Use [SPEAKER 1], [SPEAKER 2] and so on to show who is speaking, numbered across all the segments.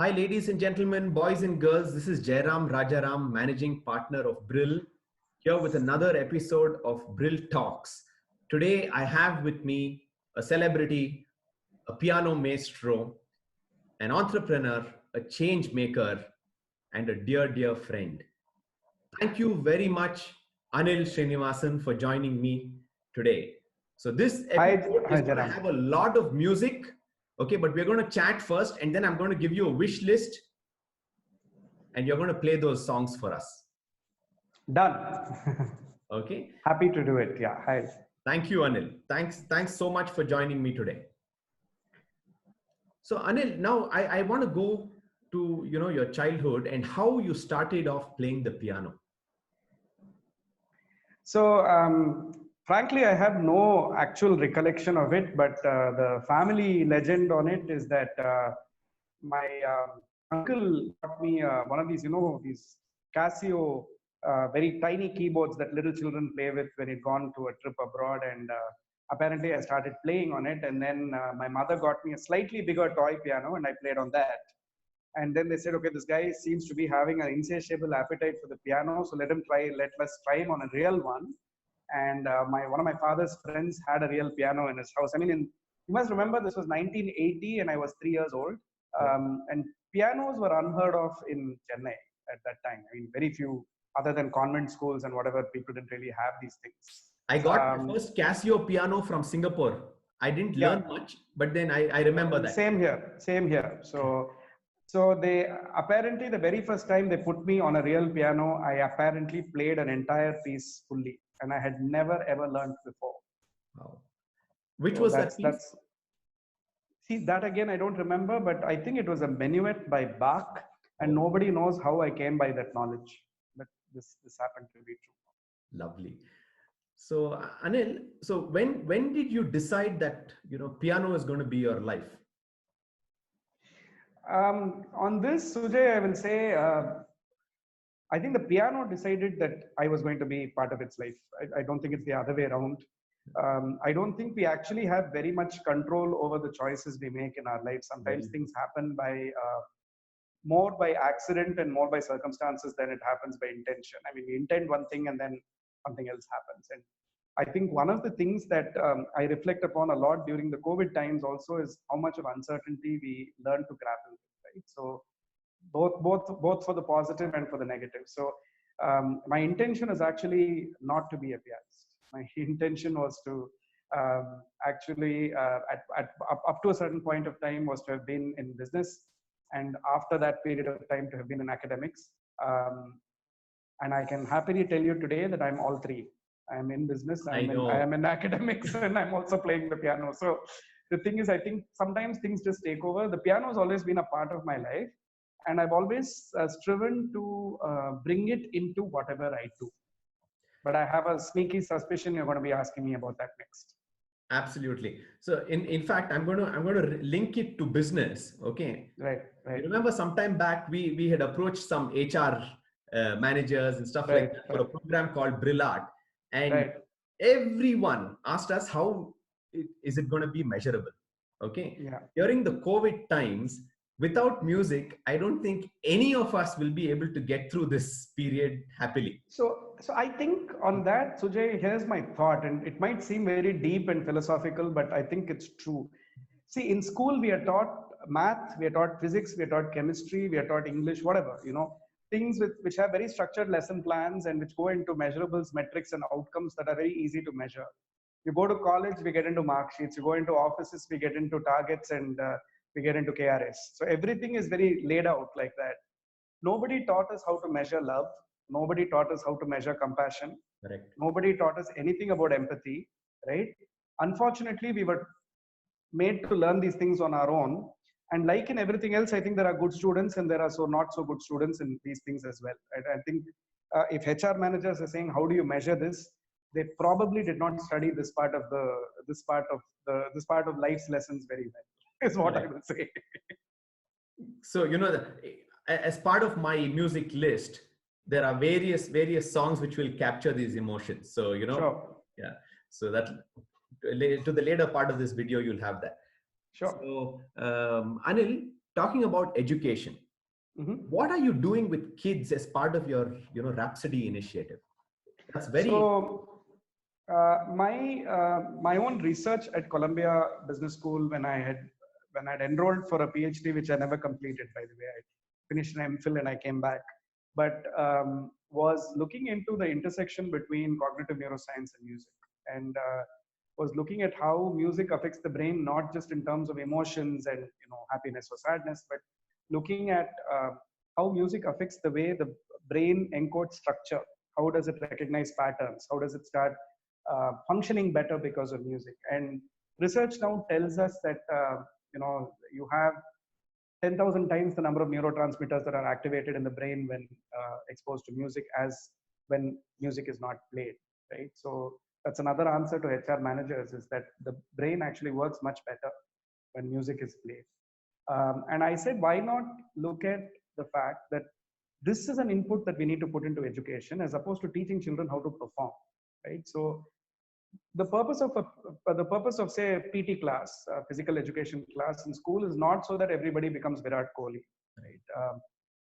[SPEAKER 1] Hi, ladies and gentlemen, boys and girls. This is Jairam Rajaram, managing partner of Brill, here with another episode of Brill Talks. Today, I have with me a celebrity, a piano maestro, an entrepreneur, a change maker, and a dear, dear friend. Thank you very much, Anil Srinivasan, for joining me today. So, this
[SPEAKER 2] Hi,
[SPEAKER 1] episode is
[SPEAKER 2] hi,
[SPEAKER 1] going to
[SPEAKER 2] Jaram.
[SPEAKER 1] have a lot of music. Okay, but we're going to chat first, and then I'm going to give you a wish list and you're going to play those songs for us.
[SPEAKER 2] Done.
[SPEAKER 1] Okay.
[SPEAKER 2] Happy to do it. Yeah. Hi.
[SPEAKER 1] Thank you, Anil. Thanks so much for joining me today. So, Anil, now I want to go to your childhood and how you started off playing the piano.
[SPEAKER 2] So, frankly, I have no actual recollection of it, but the family legend on it is that my uncle got me one of these, these Casio very tiny keyboards that little children play with when you've gone to a trip abroad. And apparently, I started playing on it. And then my mother got me a slightly bigger toy piano, and I played on that. And then they said, okay, this guy seems to be having an insatiable appetite for the piano, so let us try him on a real one. And one of my father's friends had a real piano in his house. I mean, you must remember this was 1980 and I was 3 years old. And pianos were unheard of in Chennai at that time. I mean, very few, other than convent schools and whatever, people didn't really have these things.
[SPEAKER 1] I got my first Casio piano from Singapore. I didn't learn much, but then I remember that.
[SPEAKER 2] Same here. So they apparently the very first time they put me on a real piano, I apparently played an entire piece fully, and I had never ever learned before.
[SPEAKER 1] Wow. Which
[SPEAKER 2] So
[SPEAKER 1] was that piece?
[SPEAKER 2] See, that again I don't remember, but I think it was a minuet by Bach, and nobody knows how I came by that knowledge. But this happened to be true.
[SPEAKER 1] Lovely. So Anil, so when did you decide that piano is going to be your life?
[SPEAKER 2] On this, Sujay, I will say I think the piano decided that I was going to be part of its life. I don't think it's the other way around. I don't think we actually have very much control over the choices we make in our life. Sometimes things happen by more by accident and more by circumstances than it happens by intention. I mean, we intend one thing and then something else happens. And I think one of the things that I reflect upon a lot during the COVID times also is how much of uncertainty we learn to grapple with, right? So both for the positive and for the negative. So my intention is actually not to be a pianist. My intention was to actually up to a certain point of time was to have been in business, and after that period of time to have been in academics. And I can happily tell you today that I'm all three. I'm in business, I am in academics, and I'm also playing the piano. So the thing is, I think sometimes things just take over. The piano has always been a part of my life, and I've always striven to bring it into whatever I do. But I have a sneaky suspicion you're going to be asking me about that next.
[SPEAKER 1] Absolutely. So in fact, I'm going to link it to business. Okay.
[SPEAKER 2] Right.
[SPEAKER 1] You remember some time back we had approached some HR managers and stuff like that for a program called Brillart, and everyone asked us how is it going to be measurable. Okay.
[SPEAKER 2] Yeah.
[SPEAKER 1] During the COVID times, without music, I don't think any of us will be able to get through this period happily.
[SPEAKER 2] So I think on that, Sujay, here's my thought, and it might seem very deep and philosophical, but I think it's true. See, in school, we are taught math, we are taught physics, we are taught chemistry, we are taught English, whatever, things which have very structured lesson plans and which go into measurables, metrics, and outcomes that are very easy to measure. You go to college, we get into mark sheets. You go into offices, we get into targets, and we get into KRS. So everything is very laid out like that. Nobody taught us how to measure love. Nobody taught us how to measure compassion.
[SPEAKER 1] Correct.
[SPEAKER 2] Nobody taught us anything about empathy, right? Unfortunately, we were made to learn these things on our own. And like in everything else, I think there are good students and there are not so good students in these things as well. Right? I think if HR managers are saying, how do you measure this? They probably did not study this part of life's lessons very well, is what I will say.
[SPEAKER 1] So, as part of my music list, there are various songs which will capture these emotions. So, yeah. So that to the later part of this video, you'll have that.
[SPEAKER 2] Sure.
[SPEAKER 1] So, Anil, talking about education.
[SPEAKER 2] Mhm.
[SPEAKER 1] What are you doing with kids as part of your, Rhapsody initiative? That's very.
[SPEAKER 2] So my own research at Columbia Business School when I'd enrolled for a PhD, which I never completed, by the way. I finished an MPhil and I came back, but was looking into the intersection between cognitive neuroscience and music, and was looking at how music affects the brain, not just in terms of emotions and happiness or sadness, but looking at how music affects the way the brain encodes structure. How does it recognize patterns? How does it start functioning better because of music? And research now tells us that you have 10,000 times the number of neurotransmitters that are activated in the brain when exposed to music as when music is not played, right? So that's another answer to HR managers, is that the brain actually works much better when music is played. And I said, why not look at the fact that this is an input that we need to put into education as opposed to teaching children how to perform, right? So the purpose of say a PT class, physical education class in school, is not so that everybody becomes Virat Kohli, right?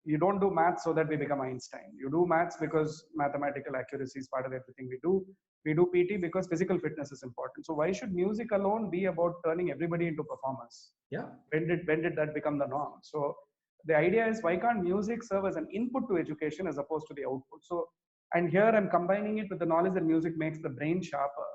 [SPEAKER 2] You don't do maths so that we become Einstein. You do maths because mathematical accuracy is part of everything we do. We do PT because physical fitness is important. So why should music alone be about turning everybody into performers?
[SPEAKER 1] Yeah.
[SPEAKER 2] When did that become the norm? So the idea is, why can't music serve as an input to education as opposed to the output? So, and here I'm combining it with the knowledge that music makes the brain sharper.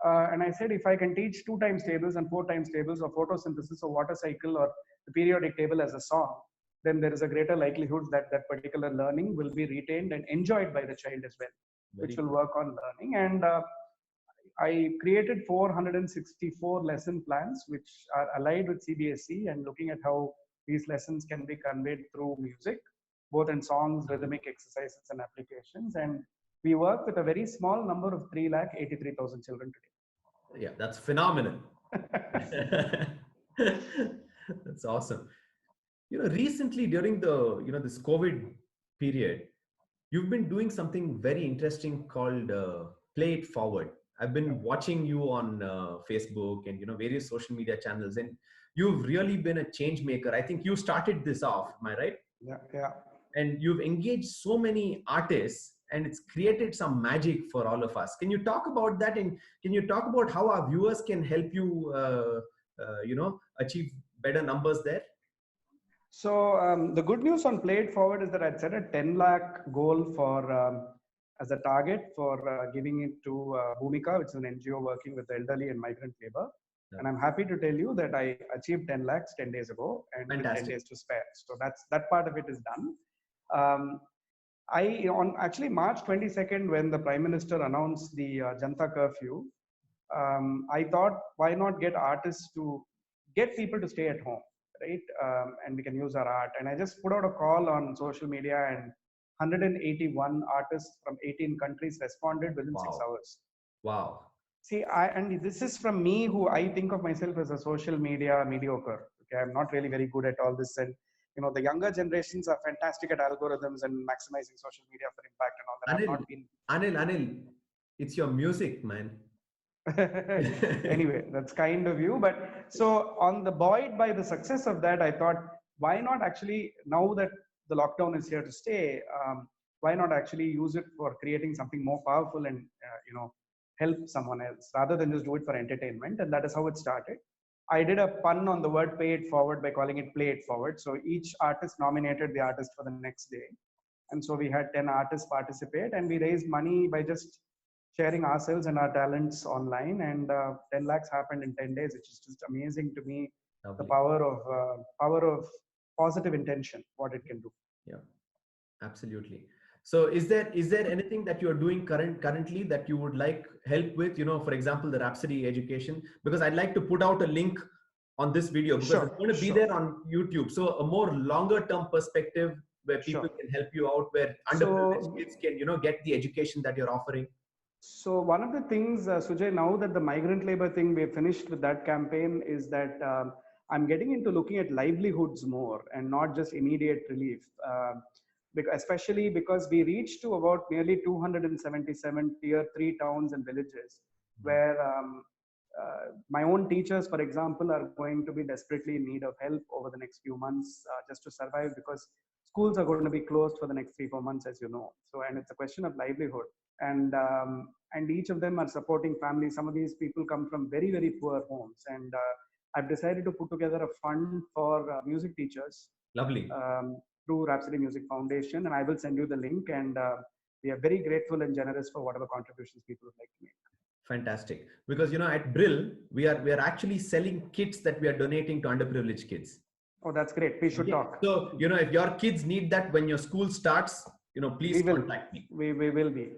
[SPEAKER 2] And I said, if I can teach 2 times tables and 4 times tables, or photosynthesis or water cycle or the periodic table as a song, then there is a greater likelihood that that particular learning will be retained and enjoyed by the child as well, which will work on learning. And I created 464 lesson plans, which are allied with CBSE, and looking at how these lessons can be conveyed through music, both in songs, rhythmic exercises, and applications. And we work with a very small number of 3,83,000 children
[SPEAKER 1] Yeah, that's phenomenal. That's awesome. Recently during the, this COVID period, you've been doing something very interesting called Play It Forward. I've been watching you on Facebook and various social media channels, and you've really been a change maker. I think you started this off, am I right?
[SPEAKER 2] Yeah, yeah.
[SPEAKER 1] And you've engaged so many artists, and it's created some magic for all of us. Can you talk about that, and can you talk about how our viewers can help you achieve better numbers there?
[SPEAKER 2] So the good news on Play It Forward is that I'd set a 10 lakh goal for as a target for giving it to Bhumika, which is an NGO working with elderly and migrant labor.
[SPEAKER 1] Yeah.
[SPEAKER 2] And I'm happy to tell you that I achieved 10 lakhs 10 days ago, and with 10 days to spare. So that part of it is done. On actually March 22nd, when the Prime Minister announced the Janta curfew, I thought, why not get artists to get people to stay at home, right? And we can use our art. And I just put out a call on social media, and 181 artists from 18 countries responded within 6 hours.
[SPEAKER 1] Wow.
[SPEAKER 2] See, and this is from me, who I think of myself as a social media mediocre. Okay, I'm not really very good at all this. And the younger generations are fantastic at algorithms and maximizing social media for impact and all that.
[SPEAKER 1] Anil,
[SPEAKER 2] I've not been.
[SPEAKER 1] Anil, it's your music, man.
[SPEAKER 2] Anyway, that's kind of you. But so on the buoyed by the success of that, I thought, why not actually, now that the lockdown is here to stay, why not actually use it for creating something more powerful and help someone else rather than just do it for entertainment? And that is how it started. I did a pun on the word Pay It Forward by calling it Play It Forward. So each artist nominated the artist for the next day. And so we had 10 artists participate, and we raised money by just sharing ourselves and our talents online. And 10 lakhs happened in 10 days, which is just amazing to me.
[SPEAKER 1] Lovely.
[SPEAKER 2] The power of positive intention, what it can do.
[SPEAKER 1] Yeah, absolutely. So is there anything that you're doing currently that you would like help with, for example, the Rhapsody education? Because I'd like to put out a link on this video, because it's going to be there on YouTube. So a more longer term perspective where people can help you out, where underprivileged kids can, get the education that you're offering.
[SPEAKER 2] So one of the things, Sujay, now that the migrant labor thing, we have finished with that campaign, is that I'm getting into looking at livelihoods more and not just immediate relief. Especially because we reached to about nearly 277 tier 3 towns and villages where My own teachers, for example, are going to be desperately in need of help over the next few months just to survive, because schools are going to be closed for the next 3-4 months, as you know. So, and it's a question of livelihood. And each of them are supporting families. Some of these people come from very, very poor homes. And I've decided to put together a fund for music teachers
[SPEAKER 1] Lovely.
[SPEAKER 2] through Rhapsody Music Foundation. And I will send you the link. And we are very grateful and generous for whatever contributions people would like to make.
[SPEAKER 1] Fantastic. Because, at Brill, we are actually selling kits that we are donating to underprivileged kids.
[SPEAKER 2] Oh, that's great. We should talk.
[SPEAKER 1] So, if your kids need that when your school starts, please contact me.
[SPEAKER 2] We will be.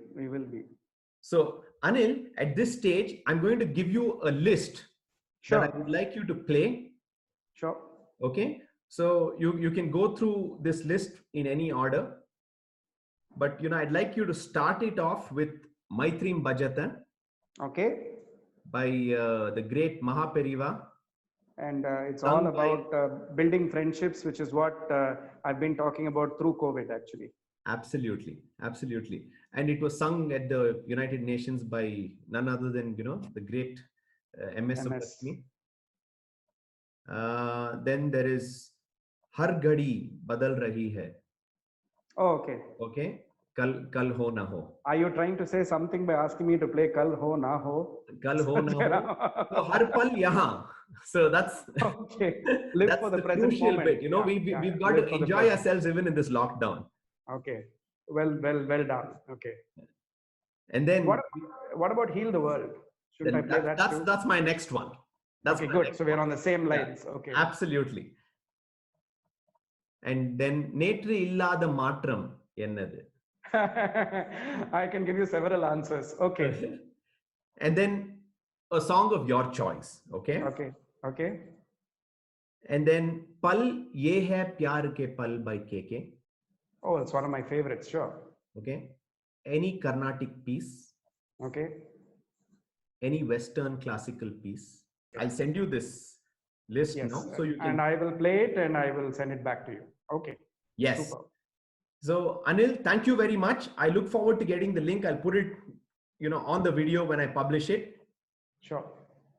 [SPEAKER 1] So, Anil, at this stage, I'm going to give you a list that I would like you to play.
[SPEAKER 2] Sure.
[SPEAKER 1] Okay. So you can go through this list in any order. But, I'd like you to start it off with Maitrim Bhajatan.
[SPEAKER 2] Okay.
[SPEAKER 1] By the great Mahaperiva.
[SPEAKER 2] And it's all about building friendships, which is what I've been talking about through COVID, actually.
[SPEAKER 1] Absolutely. And it was sung at the United Nations by none other than, the great MS Subbulakshmi. Then there is Har Ghadi Badal Rahi Hai.
[SPEAKER 2] Oh, okay.
[SPEAKER 1] Okay. Kal ho na ho.
[SPEAKER 2] Are you trying to say something by asking me to play Kal ho na ho?
[SPEAKER 1] Kal ho na ho. So har pal yahan. So that's
[SPEAKER 2] okay. Live
[SPEAKER 1] that's
[SPEAKER 2] for the
[SPEAKER 1] present crucial
[SPEAKER 2] moment.
[SPEAKER 1] bit. We've got to enjoy ourselves even in this lockdown.
[SPEAKER 2] Okay. Well done. Okay.
[SPEAKER 1] And then
[SPEAKER 2] what about Heal the World? Should I play that too?
[SPEAKER 1] That's my next one. That's
[SPEAKER 2] okay, good. So we're on the same lines. Yeah. Okay.
[SPEAKER 1] Absolutely. And then Netri Illada Matram ennadu.
[SPEAKER 2] I can give you several answers. Okay.
[SPEAKER 1] And then a song of your choice. Okay.
[SPEAKER 2] Okay.
[SPEAKER 1] And then Pal Ye Hai Pyar Ke Pal by KK.
[SPEAKER 2] Oh, it's one of my favorites. Sure.
[SPEAKER 1] Okay. Any Carnatic piece.
[SPEAKER 2] Okay.
[SPEAKER 1] Any Western classical piece. I'll send you this list now. So you can...
[SPEAKER 2] And I will play it and I will send it back to you. Okay.
[SPEAKER 1] Yes.
[SPEAKER 2] Super.
[SPEAKER 1] So Anil, thank you very much. I look forward to getting the link. I'll put it, on the video when I publish it.
[SPEAKER 2] Sure.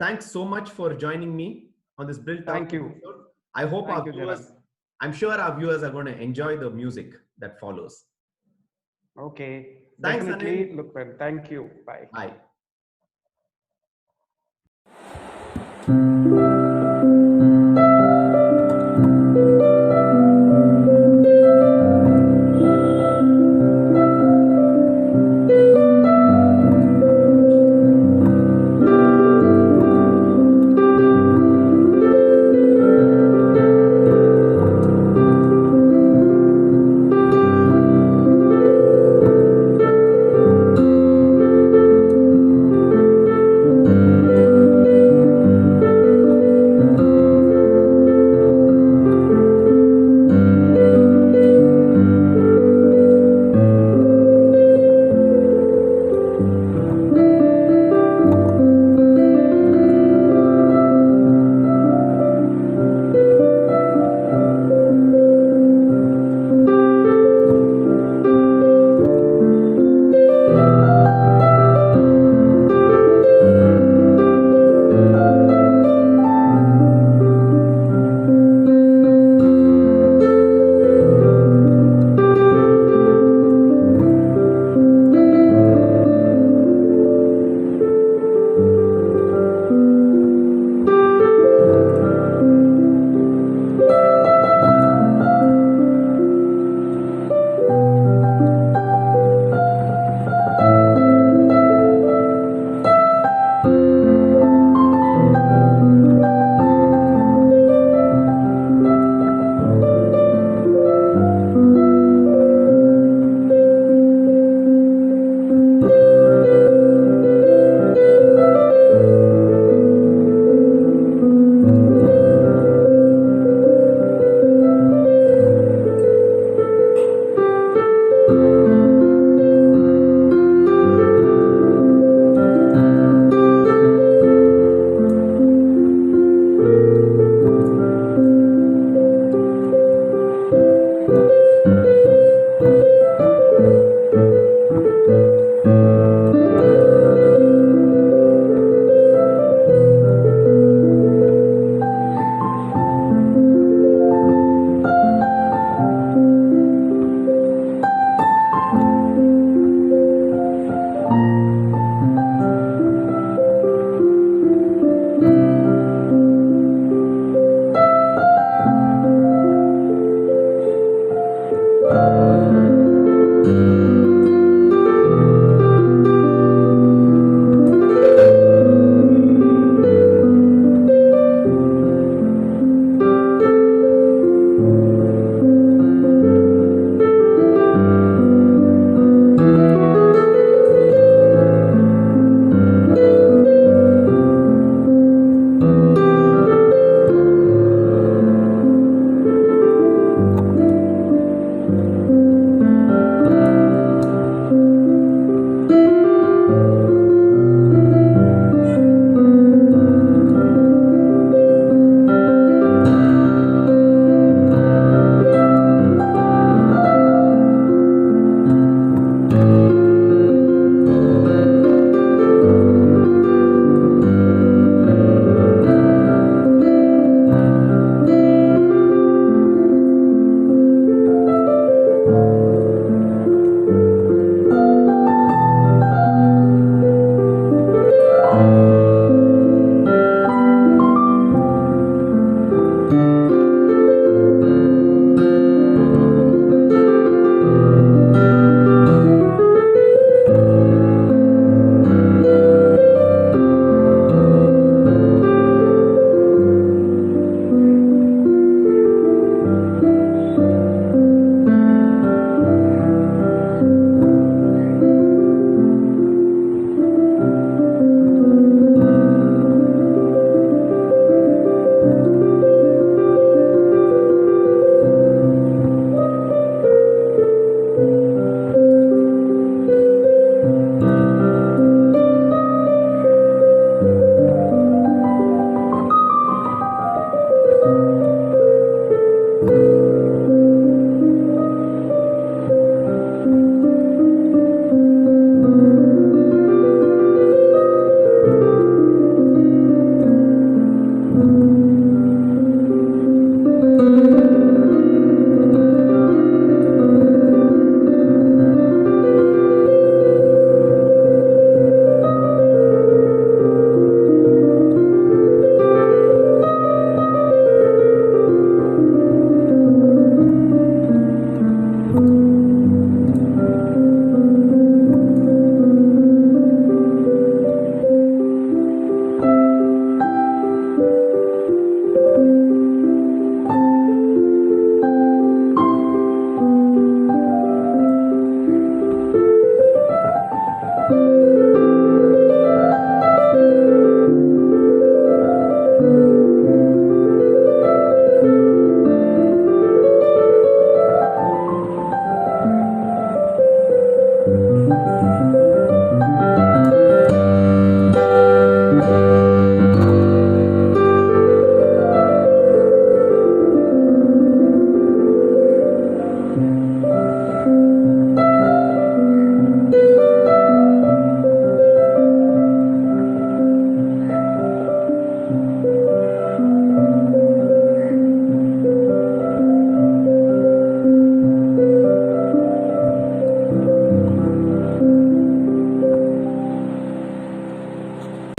[SPEAKER 1] Thanks so much for joining me on this Brill Talk.
[SPEAKER 2] Thank you.
[SPEAKER 1] Episode. I hope our viewers, I'm sure our viewers are going to enjoy the music that follows.
[SPEAKER 2] Okay.
[SPEAKER 1] Thanks,
[SPEAKER 2] definitely.
[SPEAKER 1] Anil.
[SPEAKER 2] Look well. Thank you. Bye.
[SPEAKER 1] Bye.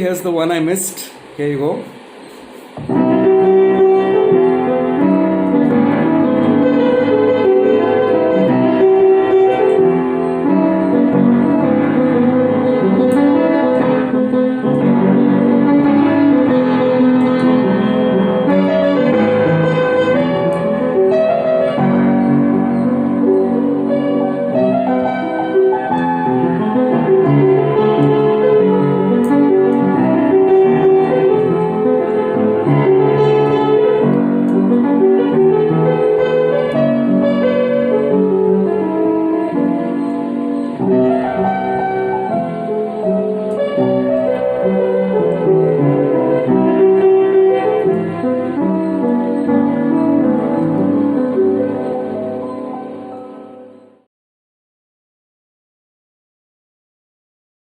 [SPEAKER 2] Here's the one I missed. Here you go.